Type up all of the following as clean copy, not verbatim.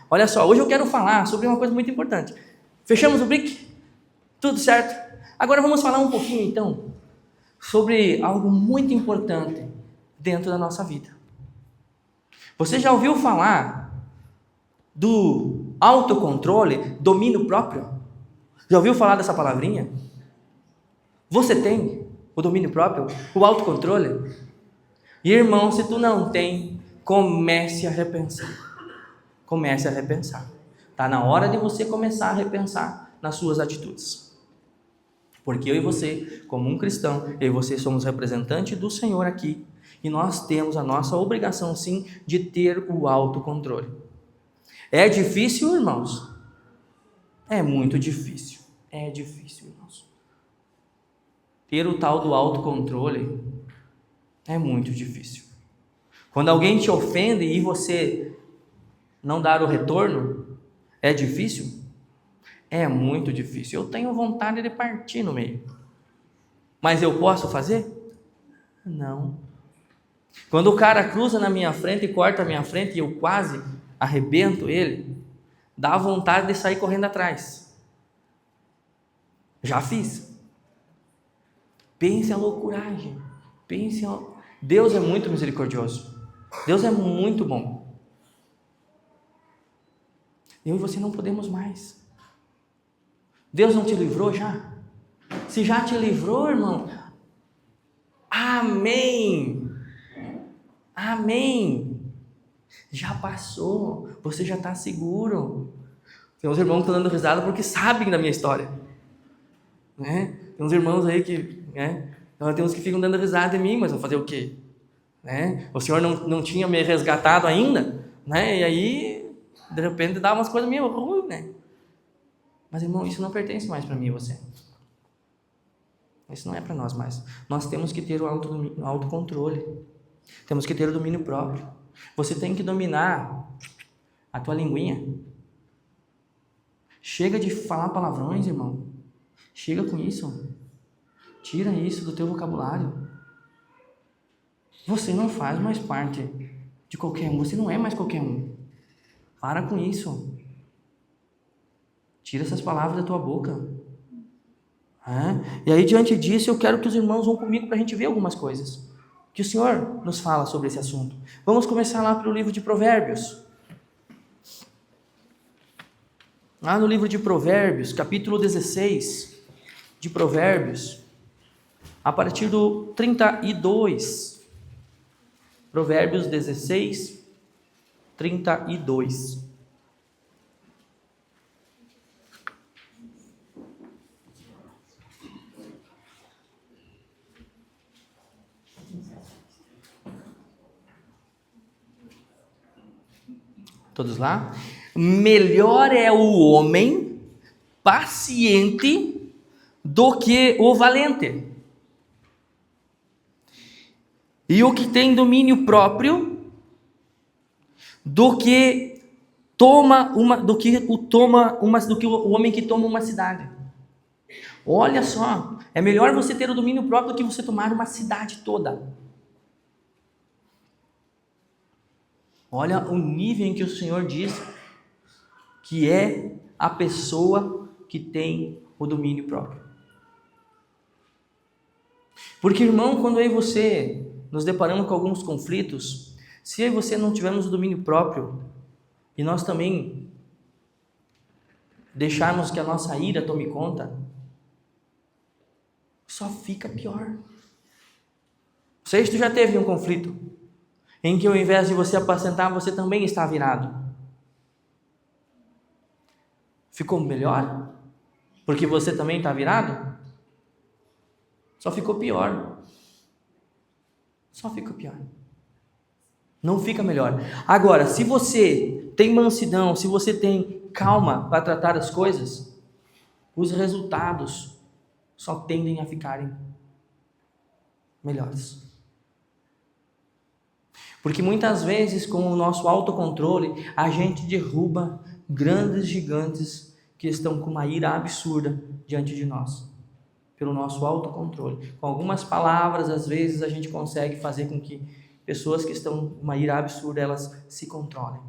Olha só, hoje eu quero falar sobre uma coisa muito importante. Fechamos o brick? Tudo certo? Agora vamos falar um pouquinho então sobre algo muito importante dentro da nossa vida. Você já ouviu falar do autocontrole, domínio próprio? Já ouviu falar dessa palavrinha? Você tem o domínio próprio, o autocontrole? E irmão, se tu não tem, comece a repensar. Comece a repensar. Está na hora de você começar a repensar nas suas atitudes. Porque eu e você, como um cristão, eu e você somos representantes do Senhor aqui. E nós temos a nossa obrigação, sim, de ter o autocontrole. É difícil, irmãos? É muito difícil. É difícil, irmãos. Ter o tal do autocontrole é muito difícil. Quando alguém te ofende e você não dar o retorno, é difícil? É muito difícil. Eu tenho vontade de partir no meio. Mas eu posso fazer? Não. Quando o cara cruza na minha frente e corta a minha frente e eu quase arrebento ele, dá vontade de sair correndo atrás. Já fiz. Pense a loucuragem. Deus é muito misericordioso. Deus é muito bom. Eu e você não podemos mais. Deus não te livrou já? Se já te livrou, irmão, amém. Amém. Já passou. Você já está seguro. Tem uns irmãos que estão dando risada porque sabem da minha história, né? Tem uns irmãos aí que, né? Tem uns que ficam dando risada de mim, mas vão fazer o quê? Né? O Senhor não tinha me resgatado ainda, né? E aí, de repente, dá umas coisas meio ruins, né? Mas, irmão, isso não pertence mais para mim e você. Isso não é para nós mais. Nós temos que ter o autocontrole. Temos que ter o domínio próprio. Você tem que dominar a tua linguinha. Chega de falar palavrões, irmão. Chega com isso. Tira isso do teu vocabulário. Você não faz mais parte de qualquer um. Você não é mais qualquer um. Para com isso. Tira essas palavras da tua boca. E aí, diante disso, eu quero que os irmãos vão comigo para a gente ver algumas coisas que o Senhor nos fala sobre esse assunto. Vamos começar lá pelo livro de Provérbios. Lá no livro de Provérbios, capítulo 16 de Provérbios, a partir do 32. Provérbios 16, 32. Todos lá? Melhor é o homem paciente do que o valente. E o que tem domínio próprio do que o homem que toma uma cidade. Olha só, é melhor você ter o domínio próprio do que você tomar uma cidade toda. Olha o nível em que o Senhor diz que é a pessoa que tem o domínio próprio. Porque, irmão, quando eu e você nos deparamos com alguns conflitos, se eu e você não tivermos o domínio próprio, e nós também deixarmos que a nossa ira tome conta, só fica pior. Não sei se tu já teve um conflito em que ao invés de você apacentar, você também está virado. Ficou melhor? Porque você também está virado? Só ficou pior. Só fica pior. Não fica melhor. Agora, se você tem mansidão, se você tem calma para tratar as coisas, os resultados só tendem a ficarem melhores. Porque muitas vezes, com o nosso autocontrole, a gente derruba grandes gigantes que estão com uma ira absurda diante de nós. Pelo nosso autocontrole. Com algumas palavras, às vezes, a gente consegue fazer com que pessoas que estão com uma ira absurda, elas se controlem.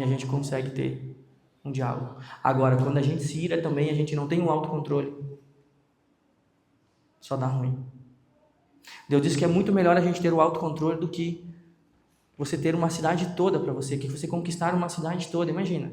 e a gente consegue ter um diálogo. Agora, quando a gente se ira também, a gente não tem um autocontrole. Só dá ruim. Deus diz que é muito melhor a gente ter o autocontrole do que você ter uma cidade toda para você, que você conquistar uma cidade toda, imagina.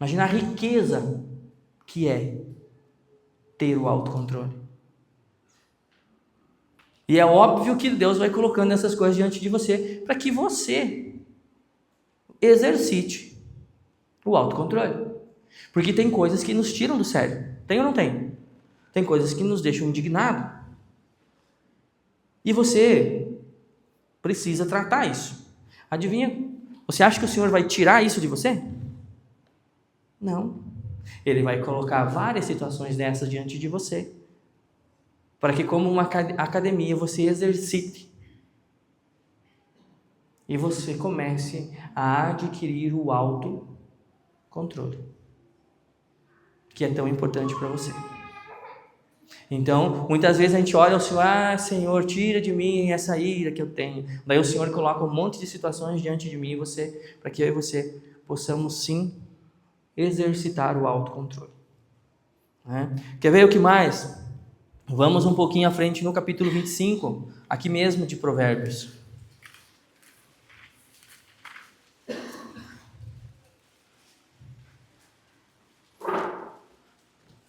Imagina a riqueza que é ter o autocontrole. E é óbvio que Deus vai colocando essas coisas diante de você para que você exercite o autocontrole. Porque tem coisas que nos tiram do sério. Tem ou não tem? Tem coisas que nos deixam indignados. E você precisa tratar isso. Adivinha? Você acha que o Senhor vai tirar isso de você? Não. Ele vai colocar várias situações dessas diante de você, para que, como uma academia, você exercite e você comece a adquirir o autocontrole, que é tão importante para você. Então, muitas vezes a gente olha ao Senhor, Senhor, tira de mim essa ira que eu tenho. Daí o Senhor coloca um monte de situações diante de mim e você, para que eu e você possamos sim exercitar o autocontrole. Quer ver o que mais? Vamos um pouquinho à frente no capítulo 25, aqui mesmo de Provérbios.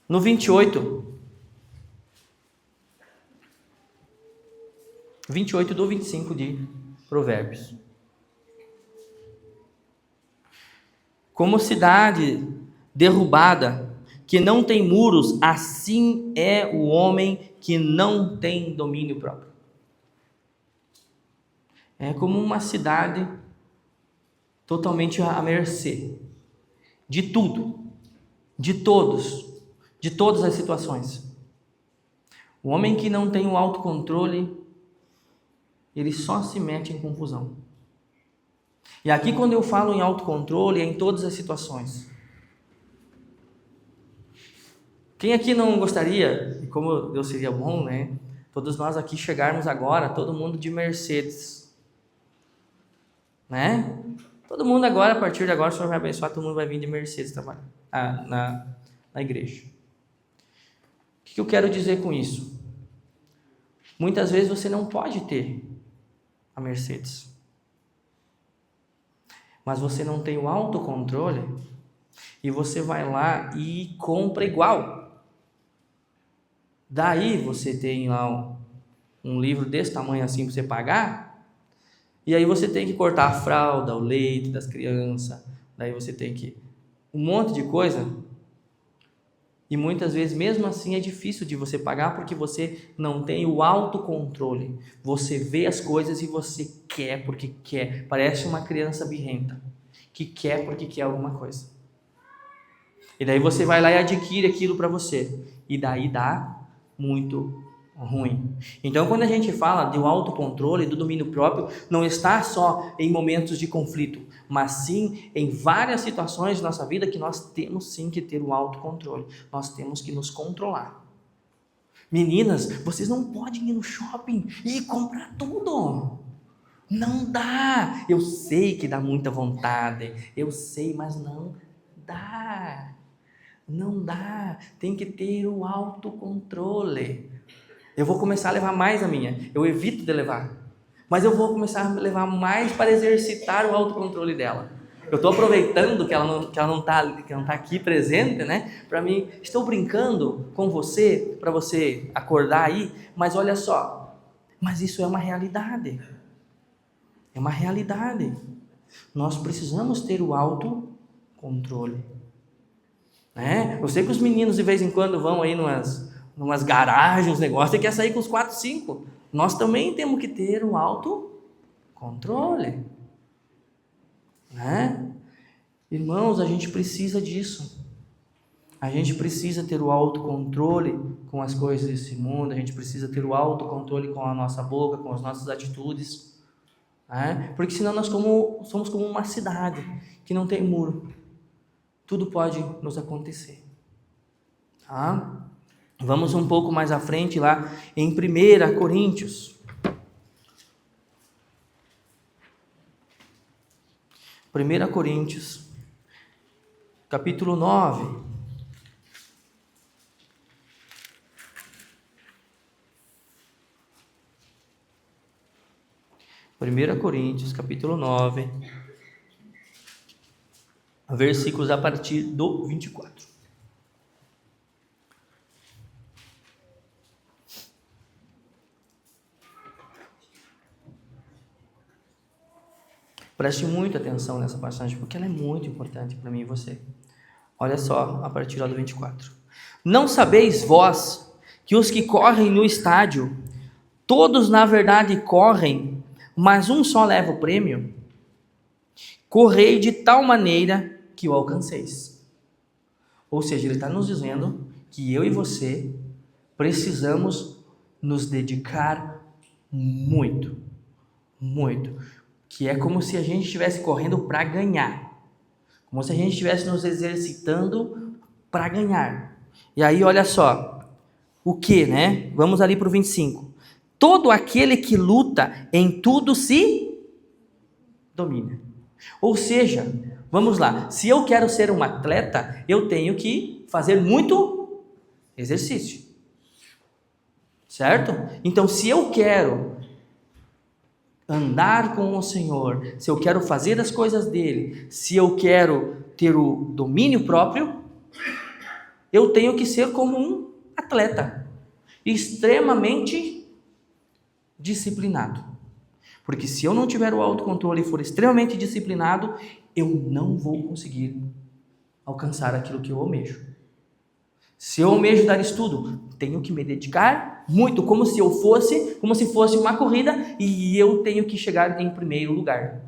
No 28 do 25 de Provérbios. Como cidade derrubada, que não tem muros, assim é o homem que não tem domínio próprio. É como uma cidade totalmente à mercê de tudo, de todos, de todas as situações. O homem que não tem o autocontrole, ele só se mete em confusão. E aqui, quando eu falo em autocontrole, é em todas as situações. Quem aqui não gostaria, e como Deus seria bom, né? Todos nós aqui chegarmos agora, todo mundo de Mercedes, né? Todo mundo agora, a partir de agora, o Senhor vai abençoar, todo mundo vai vir de Mercedes trabalhar na igreja. O que eu quero dizer com isso? Muitas vezes você não pode ter a Mercedes, mas você não tem o autocontrole e você vai lá e compra igual. Daí você tem lá um livro desse tamanho assim para você pagar, e aí você tem que cortar a fralda, o leite das crianças, daí você tem que um monte de coisa, e muitas vezes mesmo assim é difícil de você pagar porque você não tem o autocontrole. Você vê as coisas e você quer porque quer, parece uma criança birrenta que quer porque quer alguma coisa, e daí você vai lá e adquire aquilo para você, e daí dá muito ruim. Então, quando a gente fala do autocontrole, do domínio próprio, não está só em momentos de conflito, mas sim em várias situações de nossa vida que nós temos sim que ter o autocontrole. Nós temos que nos controlar. Meninas, vocês não podem ir no shopping e comprar tudo. Não dá. Eu sei que dá muita vontade, eu sei, mas não dá. Não dá, tem que ter o autocontrole. Eu vou começar a levar mais a minha, eu evito de levar, mas eu vou começar a levar mais para exercitar o autocontrole dela. Eu estou aproveitando que ela não está aqui presente, né? Para mim, estou brincando com você, para você acordar aí, mas olha só, mas isso é uma realidade. É uma realidade. Nós precisamos ter o autocontrole. Eu sei que os meninos de vez em quando vão aí numas garagens, negócio, e quer sair com os 4, 5. Nós também temos que ter o autocontrole. Irmãos, a gente precisa disso. A gente precisa ter o autocontrole com as coisas desse mundo, a gente precisa ter o autocontrole com a nossa boca, com as nossas atitudes. Porque senão nós somos como uma cidade que não tem muro. Tudo pode nos acontecer. Vamos um pouco mais à frente lá em 1 Coríntios. 1 Coríntios, capítulo 9. Primeira Coríntios, capítulo 9, versículos a partir do 24. Preste muita atenção nessa passagem, porque ela é muito importante para mim e você. Olha só, a partir do 24. Não sabeis vós que os que correm no estádio, todos na verdade correm, mas um só leva o prêmio? Correi de tal maneira que o alcanceis. Ou seja, ele está nos dizendo que eu e você precisamos nos dedicar muito, muito. Que é como se a gente estivesse correndo para ganhar. Como se a gente estivesse nos exercitando para ganhar. E aí, olha só. O que, né? Vamos ali para o 25. Todo aquele que luta em tudo se domina. Ou seja, vamos lá. Se eu quero ser um atleta, eu tenho que fazer muito exercício. Certo? Então, se eu quero andar com o Senhor, se eu quero fazer as coisas dele, se eu quero ter o domínio próprio, eu tenho que ser como um atleta, extremamente disciplinado. Porque se eu não tiver o autocontrole e for extremamente disciplinado, eu não vou conseguir alcançar aquilo que eu almejo. Se eu almejo dar estudo, tenho que me dedicar muito, como se fosse uma corrida e eu tenho que chegar em primeiro lugar.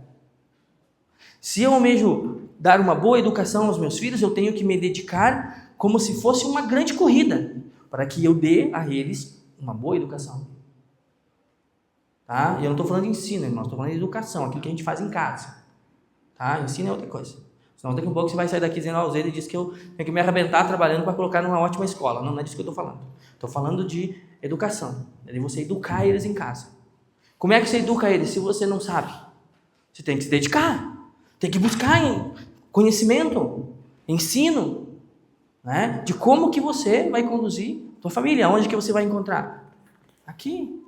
Se eu almejo dar uma boa educação aos meus filhos, eu tenho que me dedicar como se fosse uma grande corrida, para que eu dê a eles uma boa educação. Tá? E eu não estou falando de ensino, irmão, estou falando de educação, aquilo que a gente faz em casa. Tá? Ensino é outra coisa. Senão daqui a pouco você vai sair daqui dizendo, ele disse que eu tenho que me arrebentar trabalhando para colocar numa ótima escola. Não é disso que eu estou falando. Estou falando de educação, de você educar eles em casa. Como é que você educa eles se você não sabe? Você tem que se dedicar, tem que buscar conhecimento, ensino, né? De como que você vai conduzir a tua família, onde que você vai encontrar? Aqui.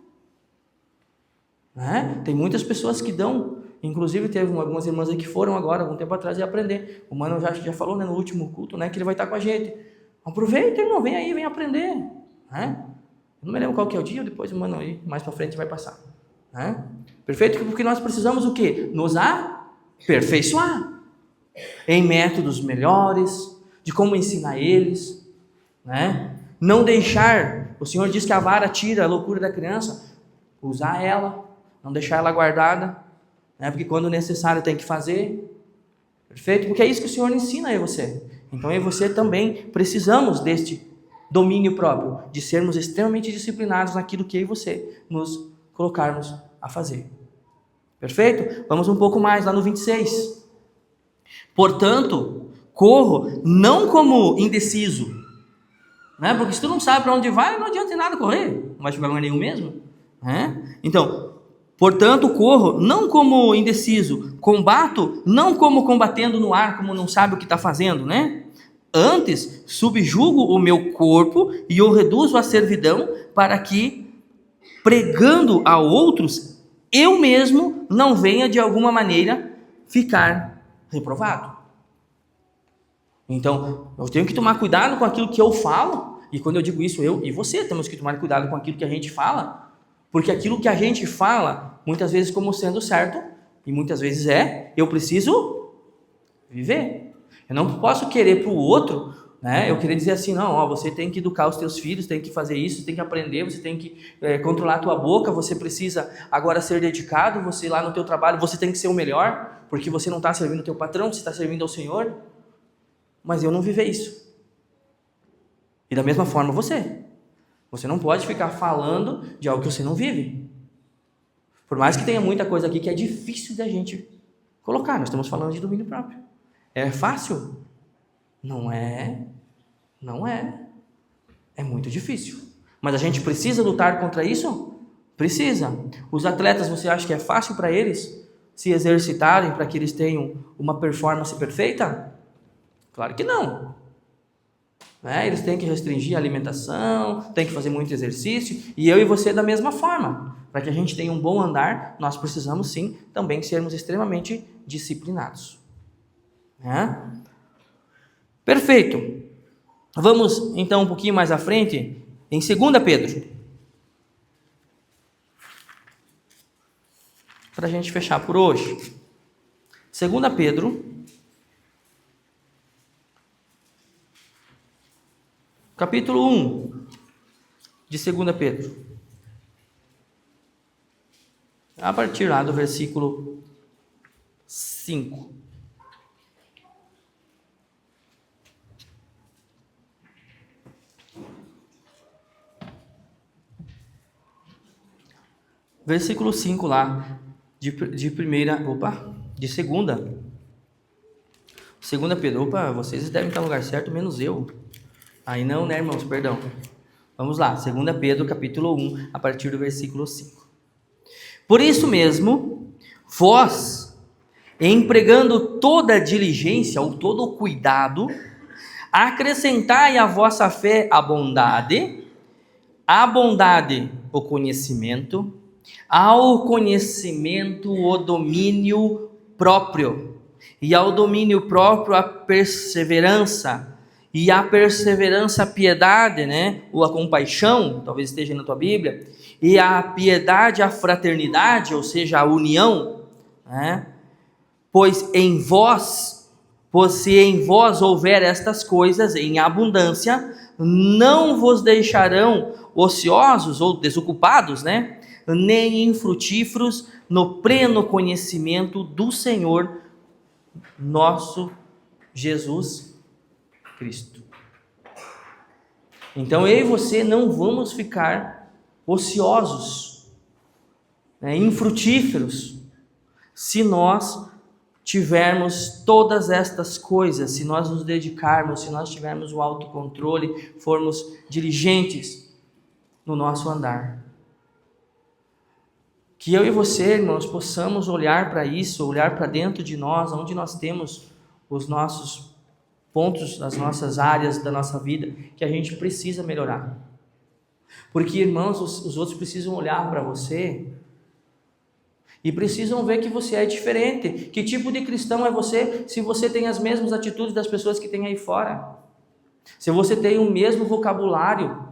Né? Tem muitas pessoas que dão, inclusive teve algumas irmãs aí que foram agora, algum tempo atrás, e aprender. O mano já falou, né, no último culto, né, que ele vai estar com a gente. Aproveita, irmão, vem aí, vem aprender. Né? Eu não me lembro qual que é o dia, depois o mano aí, mais para frente vai passar. Né? Perfeito? Porque nós precisamos o quê? Nos aperfeiçoar. Em métodos melhores, de como ensinar eles. Né? Não deixar, o Senhor diz que a vara tira a loucura da criança, usar ela. Não deixar ela guardada, né? Porque quando necessário tem que fazer. Perfeito? Porque é isso que o Senhor ensina a você. Então eu e você também precisamos deste domínio próprio, de sermos extremamente disciplinados naquilo que eu e você nos colocarmos a fazer. Perfeito? Vamos um pouco mais lá no 26. Portanto, corro não como indeciso, né? Porque se tu não sabe para onde vai, não adianta nada correr, não vai chegar a lugar nenhum mesmo. Né? Então, portanto, corro não como indeciso, combato não como combatendo no ar, como não sabe o que está fazendo, né? Antes, subjugo o meu corpo e o reduzo à servidão, para que, pregando a outros, eu mesmo não venha de alguma maneira ficar reprovado. Então, eu tenho que tomar cuidado com aquilo que eu falo, e quando eu digo isso, eu e você temos que tomar cuidado com aquilo que a gente fala, porque aquilo que a gente fala, muitas vezes como sendo certo, e muitas vezes eu preciso viver. Eu não posso querer para o outro, né? Eu querer dizer assim, não, ó, você tem que educar os teus filhos, tem que fazer isso, tem que aprender, você tem que controlar a tua boca, você precisa agora ser dedicado, você lá no teu trabalho, você tem que ser o melhor, porque você não está servindo o teu patrão, você está servindo ao Senhor. Mas eu não viver isso. E da mesma forma você. Você não pode ficar falando de algo que você não vive. Por mais que tenha muita coisa aqui que é difícil da gente colocar. Nós estamos falando de domínio próprio. É fácil? Não é. Não é. É muito difícil. Mas a gente precisa lutar contra isso? Precisa. Os atletas, você acha que é fácil para eles se exercitarem para que eles tenham uma performance perfeita? Claro que não. Eles têm que restringir a alimentação, têm que fazer muito exercício, e eu e você da mesma forma. Para que a gente tenha um bom andar, nós precisamos sim também sermos extremamente disciplinados. Perfeito. Vamos então um pouquinho mais à frente, em 2 Pedro. Para a gente fechar por hoje. 2 Pedro, capítulo 1 de 2 Pedro. A partir lá do versículo 5. Versículo 5 lá, de segunda. 2 Pedro, vocês devem estar no lugar certo, menos eu. Aí não, né, irmãos, perdão. Vamos lá, 2 Pedro, capítulo 1, a partir do versículo 5. Por isso mesmo, vós, empregando toda a diligência, ou todo o cuidado, acrescentai à vossa fé a bondade o conhecimento, ao conhecimento o domínio próprio, e ao domínio próprio a perseverança, e a perseverança a piedade, ou a compaixão, talvez esteja na tua Bíblia, e a piedade a fraternidade, ou seja, a união, pois se em vós houver estas coisas em abundância, não vos deixarão ociosos ou desocupados, nem infrutíferos no pleno conhecimento do Senhor nosso Jesus Cristo. Então eu e você não vamos ficar ociosos, infrutíferos, se nós tivermos todas estas coisas, se nós nos dedicarmos, se nós tivermos o autocontrole, formos diligentes no nosso andar. Que eu e você, irmãos, possamos olhar para isso, olhar para dentro de nós, onde nós temos os nossos pontos, as nossas áreas da nossa vida, que a gente precisa melhorar. Porque, irmãos, os outros precisam olhar para você e precisam ver que você é diferente. Que tipo de cristão é você, se você tem as mesmas atitudes das pessoas que tem aí fora? Se você tem o mesmo vocabulário,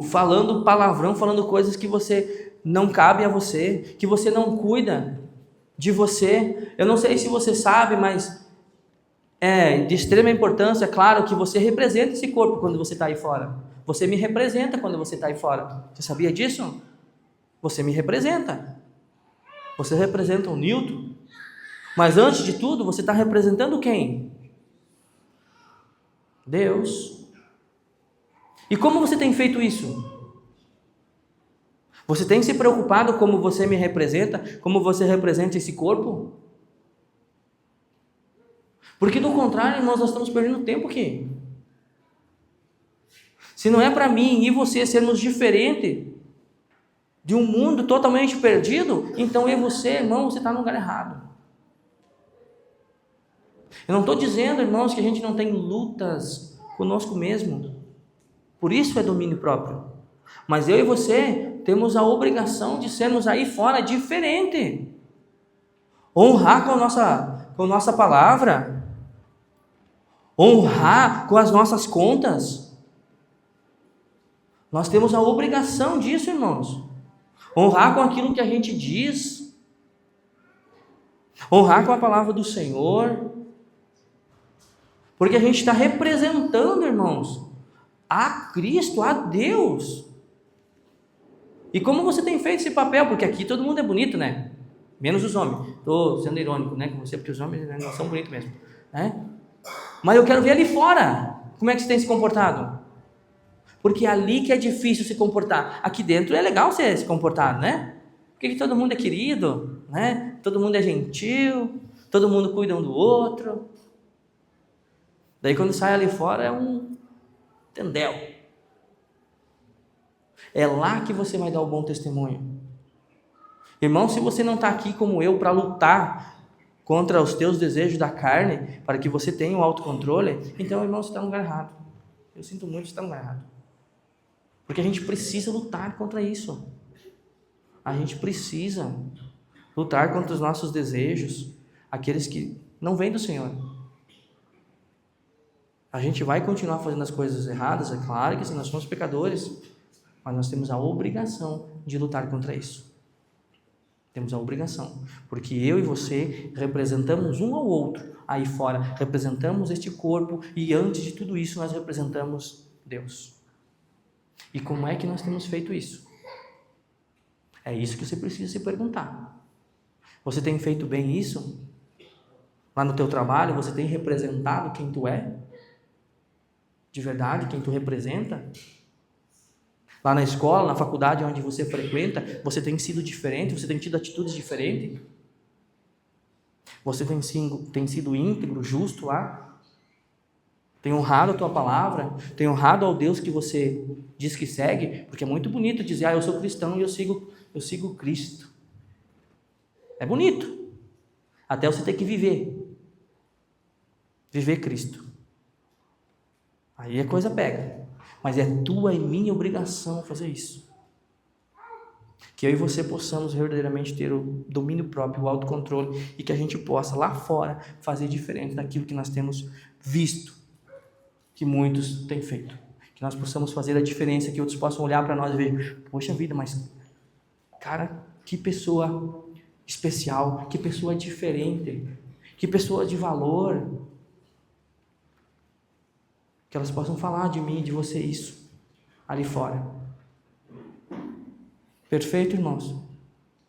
falando palavrão, falando coisas que você não cabe a você, que você não cuida de você. Eu não sei se você sabe, mas é de extrema importância, claro, que você representa esse corpo quando você está aí fora. Você me representa quando você está aí fora. Você sabia disso? Você me representa. Você representa o Newton. Mas antes de tudo, você está representando quem? Deus. E como você tem feito isso? Você tem se preocupado como você me representa, como você representa esse corpo? Porque do contrário, nós estamos perdendo tempo aqui. Se não é para mim e você sermos diferentes de um mundo totalmente perdido, então eu e você, irmão, você está no lugar errado. Eu não estou dizendo, irmãos, que a gente não tem lutas conosco mesmo. Por isso é domínio próprio. Mas eu e você temos a obrigação de sermos aí fora diferente. Honrar com a nossa palavra. Honrar com as nossas contas. Nós temos a obrigação disso, irmãos. Honrar com aquilo que a gente diz. Honrar com a palavra do Senhor. Porque a gente está representando, irmãos, a Cristo, a Deus. E como você tem feito esse papel? Porque aqui todo mundo é bonito, menos os homens. Estou sendo irônico, com você, porque os homens não são bonitos mesmo, Mas eu quero ver ali fora, como é que você tem se comportado? Porque é ali que é difícil se comportar. Aqui dentro é legal você se comportar, Porque aqui todo mundo é querido, Todo mundo é gentil, todo mundo cuida um do outro. Daí quando sai ali fora é um tendel. É lá que você vai dar o bom testemunho. Irmão, se você não está aqui como eu para lutar contra os teus desejos da carne, para que você tenha o autocontrole, então, irmão, você está no lugar errado. Eu sinto muito, você está no lugar errado. Porque a gente precisa lutar contra isso. A gente precisa lutar contra os nossos desejos, aqueles que não vêm do Senhor. A gente vai continuar fazendo as coisas erradas, é claro que sim, nós somos pecadores, mas nós temos a obrigação de lutar contra isso. Temos a obrigação, porque eu e você representamos um ao outro aí fora, representamos este corpo e antes de tudo isso nós representamos Deus. E como é que nós temos feito isso? É isso que você precisa se perguntar. Você tem feito bem isso? Lá no teu trabalho, você tem representado quem tu é? De verdade, quem tu representa? Lá na escola, na faculdade onde você frequenta, você tem sido diferente? Você tem tido atitudes diferentes? Você tem sido íntegro, justo lá? Tem honrado a tua palavra? Tem honrado ao Deus que você diz que segue? Porque é muito bonito dizer, eu sou cristão e eu sigo Cristo. É bonito. Até você ter que viver Cristo. Aí a coisa pega. Mas é tua e minha obrigação fazer isso. Que eu e você possamos verdadeiramente ter o domínio próprio, o autocontrole, e que a gente possa lá fora fazer diferente daquilo que nós temos visto que muitos têm feito. Que nós possamos fazer a diferença, que outros possam olhar para nós e ver, poxa vida, mas cara, que pessoa especial, que pessoa diferente, que pessoa de valor. Que elas possam falar de mim e de você isso, ali fora. Perfeito, irmãos?